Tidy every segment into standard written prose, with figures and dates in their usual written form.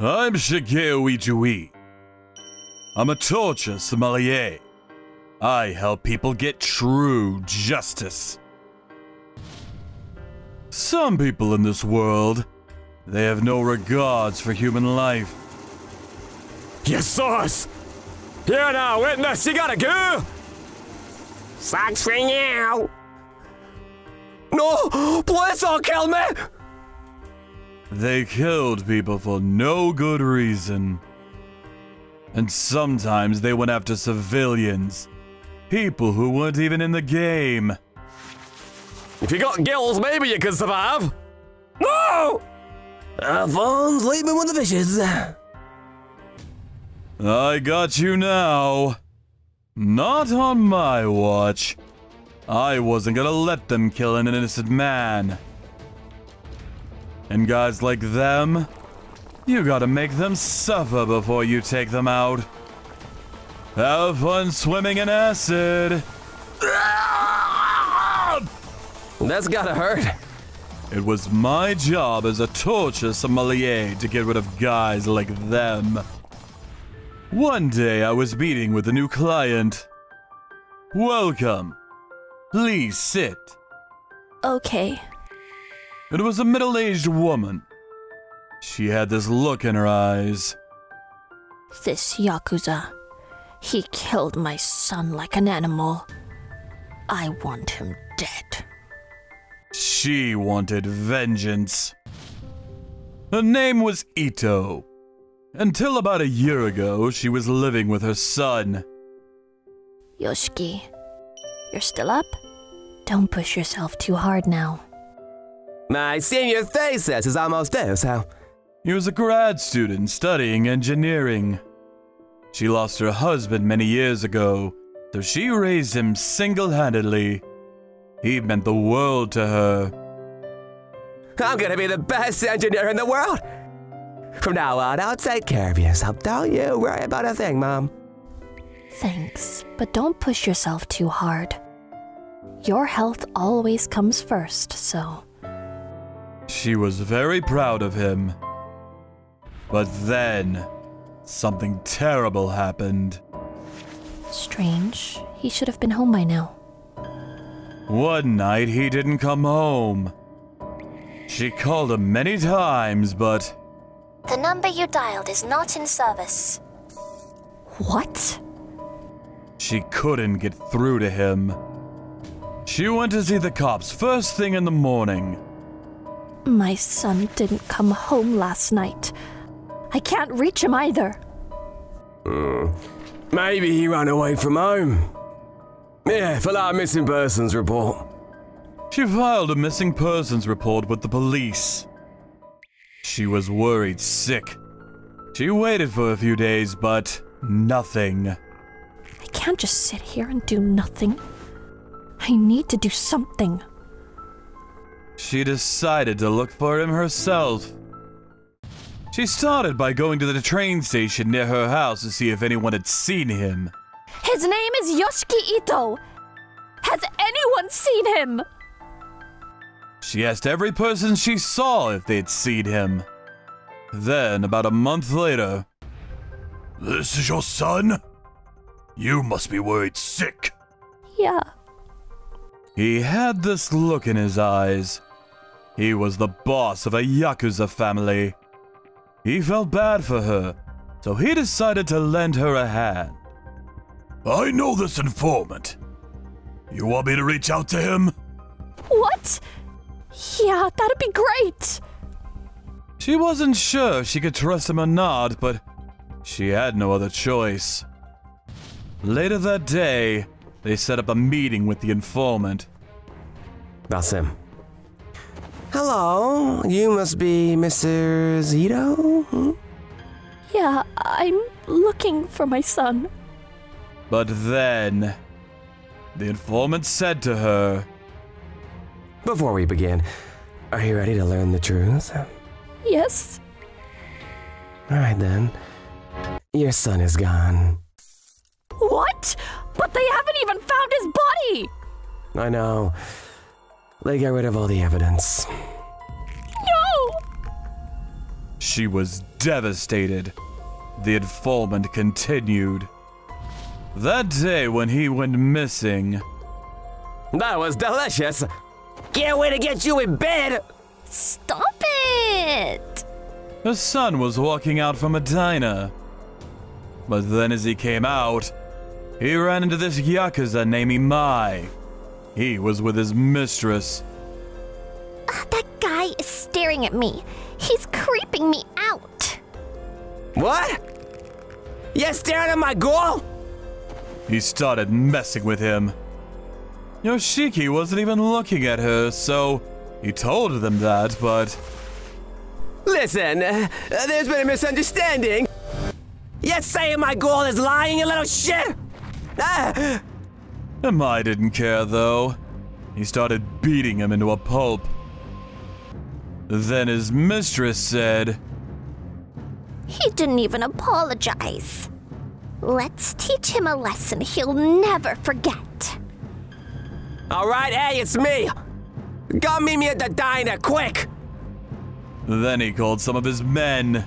I'm Shigeo Ijui. I'm a torture sommelier. I help people get true justice. Some people in this world, they have no regards for human life. You sauce! Here now, witness, you gotta go! Sucks for you! No! Please don't kill me! They killed people for no good reason. And sometimes they went after civilians. People who weren't even in the game. If you got gills, maybe you can survive! No! Alphonse, leave me with the fishes. I got you now. Not on my watch. I wasn't gonna let them kill an innocent man. And guys like them, you gotta make them suffer before you take them out. Have fun swimming in acid. That's gotta hurt. It was my job as a torture sommelier to get rid of guys like them. One day I was meeting with a new client. Welcome. Please sit. Okay. It was a middle-aged woman. She had this look in her eyes. This Yakuza. He killed my son like an animal. I want him dead. She wanted vengeance. Her name was Ito. Until about a year ago, she was living with her son. Yoshiki, you're still up? Don't push yourself too hard now. My senior thesis is almost due, so... He was a grad student studying engineering. She lost her husband many years ago, so she raised him single-handedly. He meant the world to her. I'm gonna be the best engineer in the world! From now on, I'll take care of you, so don't you worry about a thing, Mom. Thanks, but don't push yourself too hard. Your health always comes first, so... She was very proud of him. But then, something terrible happened. Strange. He should have been home by now. One night, he didn't come home. She called him many times, but... The number you dialed is not in service. What? She couldn't get through to him. She went to see the cops first thing in the morning. My son didn't come home last night. I can't reach him either. Maybe he ran away from home. Yeah, fill out a missing persons report. She filed a missing persons report with the police. She was worried sick. She waited for a few days, but nothing. I can't just sit here and do nothing. I need to do something. She decided to look for him herself. She started by going to the train station near her house to see if anyone had seen him. His name is Yoshiki Ito. Has anyone seen him? She asked every person she saw if they'd seen him. Then, about a month later... This is your son? You must be worried sick. Yeah. He had this look in his eyes. He was the boss of a Yakuza family. He felt bad for her, so he decided to lend her a hand. I know this informant. You want me to reach out to him? What? Yeah, that'd be great. She wasn't sure she could trust him or not, but she had no other choice. Later that day, they set up a meeting with the informant. That's him. Hello, you must be Mr. Zito? Yeah, I'm looking for my son. But then, the informant said to her, Before we begin, are you ready to learn the truth? Yes. Alright then. Your son is gone. What? But they haven't even found his body! I know. They got rid of all the evidence. No! She was devastated. The informant continued. That day when he went missing, That was delicious. Can't wait to get you in bed. Stop it! her son was walking out from a diner. But then as he came out, he ran into this Yakuza named Imai. He was with his mistress. That guy is staring at me. He's creeping me out. What? You staring at my girl? He started messing with him. Yoshiki wasn't even looking at her, so he told them that, but Listen, there's been a misunderstanding. You're saying my girl is lying, you little shit? Ah! Imai didn't care though. He started beating him into a pulp. Then his mistress said, He didn't even apologize. Let's teach him a lesson he'll never forget. All right, hey, it's me. Go meet me at the diner, quick. Then he called some of his men.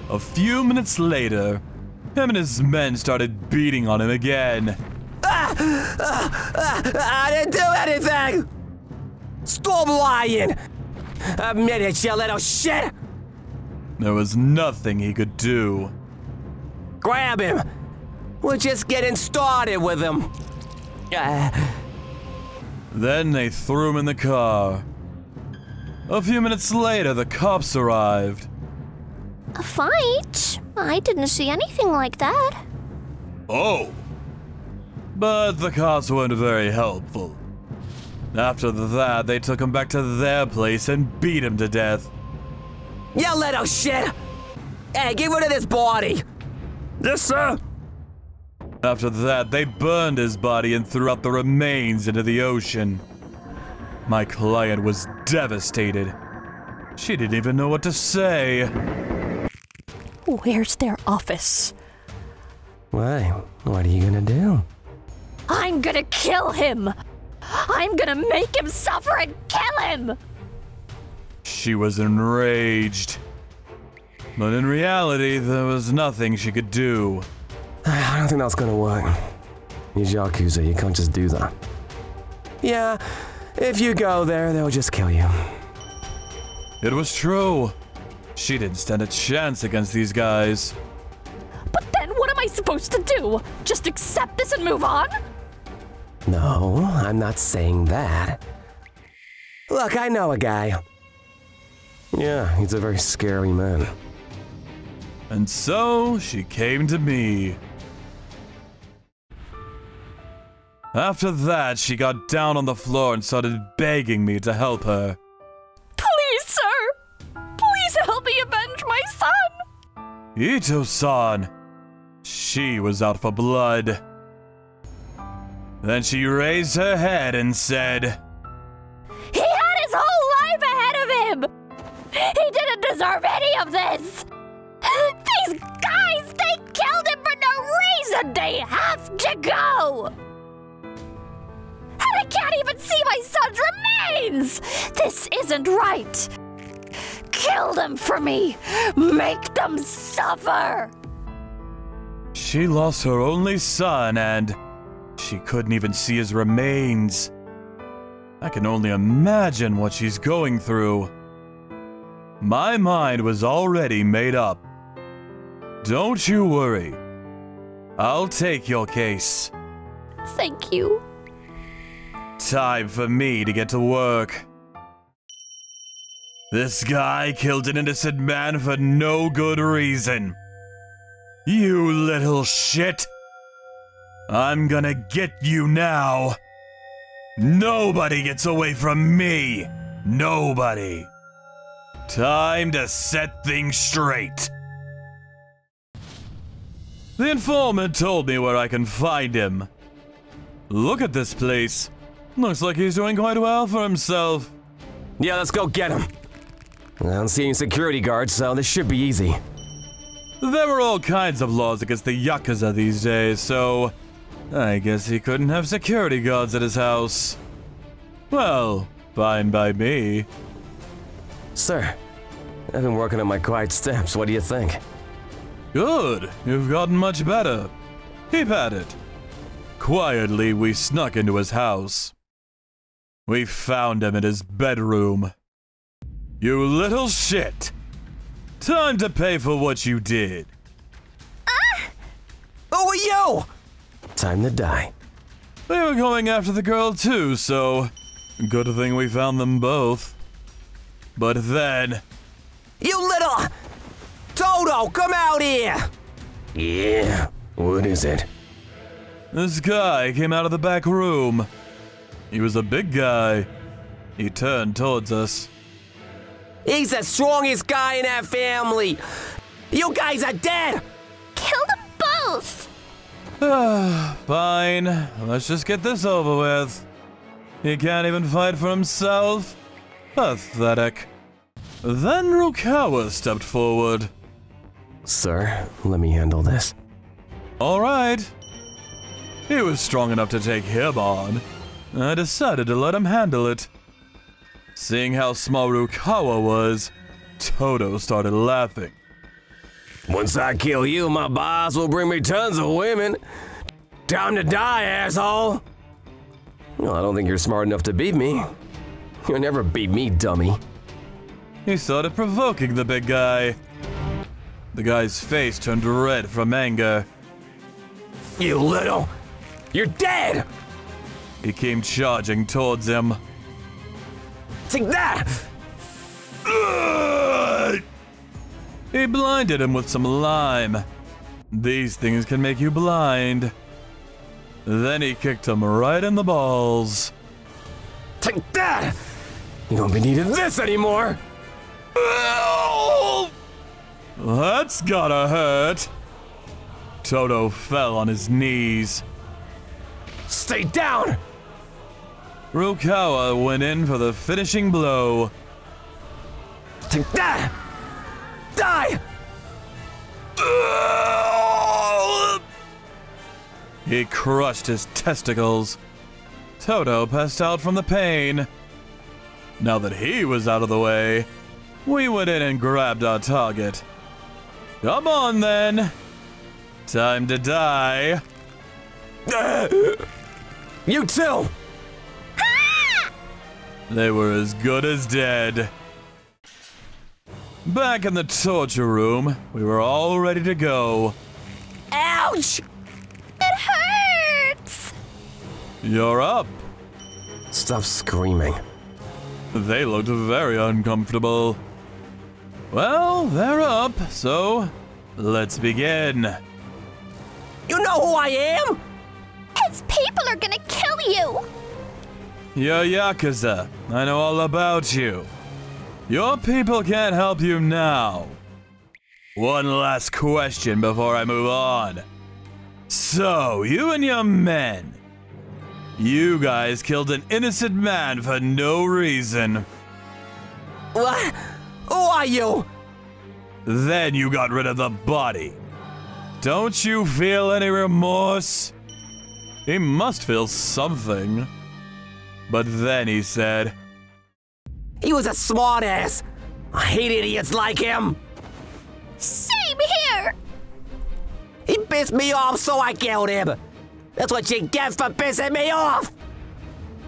A few minutes later, him and his men started beating on him again. I didn't do anything. Stop lying. Admit it, you little shit. There was nothing he could do. Grab him. We're just getting started with him. Then they threw him in the car. A few minutes later, the cops arrived. A fight? I didn't see anything like that. Oh! But the cops weren't very helpful. After that, they took him back to their place and beat him to death. You little shit. Hey, get rid of this body. Yes, sir. After that, they burned his body and threw out the remains into the ocean. My client was devastated. She didn't even know what to say. Where's their office? Why? What are you gonna do? I'm gonna kill him! I'm gonna make him suffer and kill him! She was enraged. But in reality, there was nothing she could do. I don't think that's gonna work. He's Yakuza, you can't just do that. Yeah, if you go there, they'll just kill you. It was true. She didn't stand a chance against these guys. But then what am I supposed to do? Just accept this and move on? No, I'm not saying that. Look, I know a guy. Yeah, he's a very scary man. And so, she came to me. After that, she got down on the floor and started begging me to help her. Please, sir! Please help me avenge my son! Ito-san! She was out for blood. Then she raised her head and said, He had his whole life ahead of him! He didn't deserve any of this! These guys, they killed him for no reason! They have to go! And I can't even see my son's remains! This isn't right! Kill them for me! Make them suffer! She lost her only son and she couldn't even see his remains. I can only imagine what she's going through. My mind was already made up. Don't you worry. I'll take your case. Thank you. Time for me to get to work. This guy killed an innocent man for no good reason. You little shit. I'm gonna get you now. Nobody gets away from me. Nobody. Time to set things straight. The informant told me where I can find him. Look at this place. Looks like he's doing quite well for himself. Yeah, let's go get him. I don't see any security guards, so this should be easy. There were all kinds of laws against the Yakuza these days, so I guess he couldn't have security guards at his house. Well, fine by me. Sir, I've been working on my quiet steps. What do you think? Good, you've gotten much better. Keep at it. Quietly, we snuck into his house. We found him in his bedroom. You little shit! Time to pay for what you did. Who are you? Time to die. We were going after the girl too, so good thing we found them both. But then... You little... Toto, come out here! Yeah, what is it? This guy came out of the back room. He was a big guy. He turned towards us. He's the strongest guy in our family! You guys are dead! Kill them both! Fine, let's just get this over with. He can't even fight for himself? Pathetic. Then Rukawa stepped forward. Sir, let me handle this. Alright. He was strong enough to take him on. I decided to let him handle it. Seeing how small Rukawa was, Toto started laughing. Once I kill you, my boss will bring me tons of women. Time to die, asshole! Well, I don't think you're smart enough to beat me. You'll never beat me, dummy. He started provoking the big guy. The guy's face turned red from anger. You little... You're dead! He came charging towards him. Take that! He blinded him with some lime. These things can make you blind. Then he kicked him right in the balls. Take that! You don't be needing this anymore! That's gotta hurt. Toto fell on his knees. Stay down! Rukawa went in for the finishing blow. Take that! Die! He crushed his testicles. Toto passed out from the pain. Now that he was out of the way, we went in and grabbed our target. Come on then. Time to die. You too! They were as good as dead. Back in the torture room, we were all ready to go. Ouch! It hurts! You're up. Stop screaming. They looked very uncomfortable. Well, they're up, so let's begin. You know who I am? His people are gonna kill you! You're Yakuza. I know all about you. Your people can't help you now. One last question before I move on. So, you and your men. You guys killed an innocent man for no reason. What? Who are you? Then you got rid of the body. Don't you feel any remorse? He must feel something. But then he said, He was a smartass. I hate idiots like him. Same here! He pissed me off, so I killed him. That's what you get for pissing me off.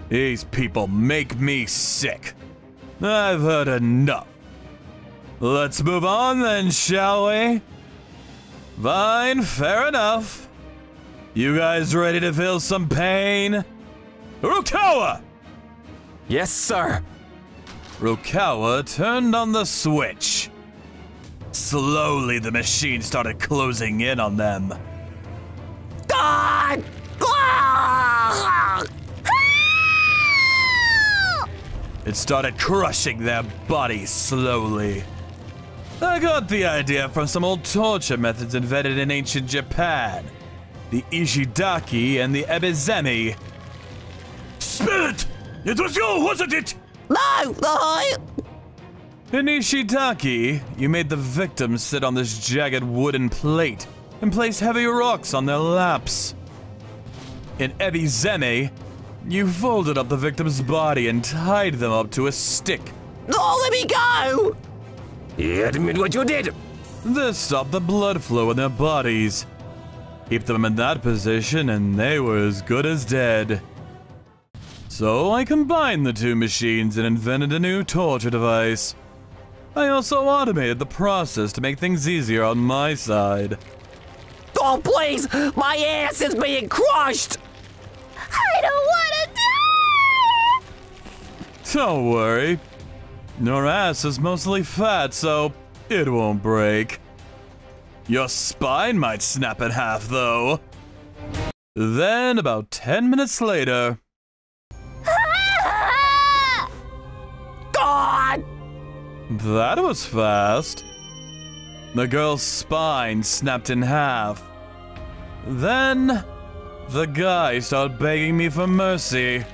These people make me sick. I've heard enough. Let's move on then, shall we? Fine, fair enough. You guys ready to feel some pain? Rukawa! Yes, sir. Rukawa turned on the switch. Slowly, the machine started closing in on them. God! Ah! It started crushing their bodies slowly. I got the idea from some old torture methods invented in ancient Japan. The Ishidaki and the Ebizemi. Spirit! It was you, wasn't it? No! In Ishidaki, you made the victims sit on this jagged wooden plate and place heavy rocks on their laps. In Ebizemi, you folded up the victim's body and tied them up to a stick. Oh, let me go! Admit what you did! This stopped the blood flow in their bodies. Keep them in that position and they were as good as dead. So I combined the two machines and invented a new torture device. I also automated the process to make things easier on my side. Oh, please! My ass is being crushed! I don't want to die! Don't worry. Your ass is mostly fat, so it won't break. Your spine might snap in half, though. Then, about 10 minutes later... God! That was fast. The girl's spine snapped in half. Then, the guy started begging me for mercy.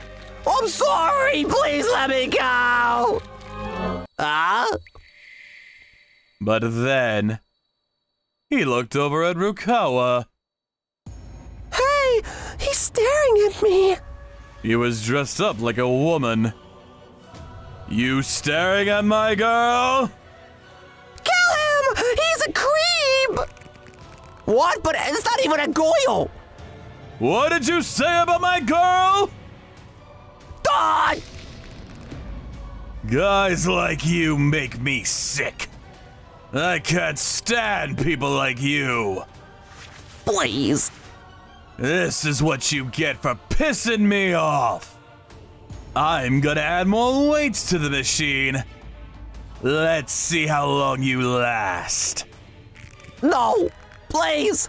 I'm sorry! Please let me go! But then, he looked over at Rukawa. Hey! He's staring at me! He was dressed up like a woman. You staring at my girl? Kill him! He's a creep! What? But it's not even a goyle! What did you say about my girl? God! Guys like you make me sick. I can't stand people like you. Please. This is what you get for pissing me off. I'm gonna add more weights to the machine. Let's see how long you last. No! Please!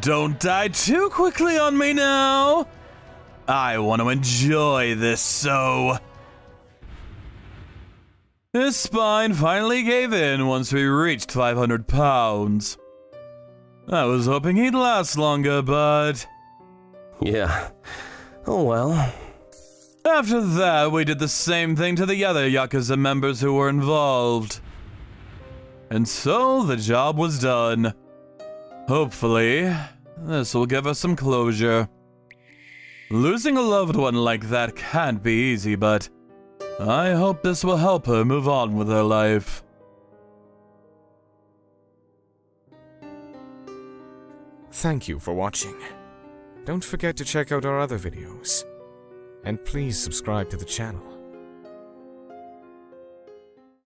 Don't die too quickly on me now. I want to enjoy this, so... His spine finally gave in once we reached 500 pounds. I was hoping he'd last longer, but... Yeah. Oh well. After that, we did the same thing to the other Yakuza members who were involved. And so, the job was done. Hopefully, this will give us some closure. Losing a loved one like that can't be easy, but I hope this will help her move on with her life. Thank you for watching. Don't forget to check out our other videos. And please subscribe to the channel.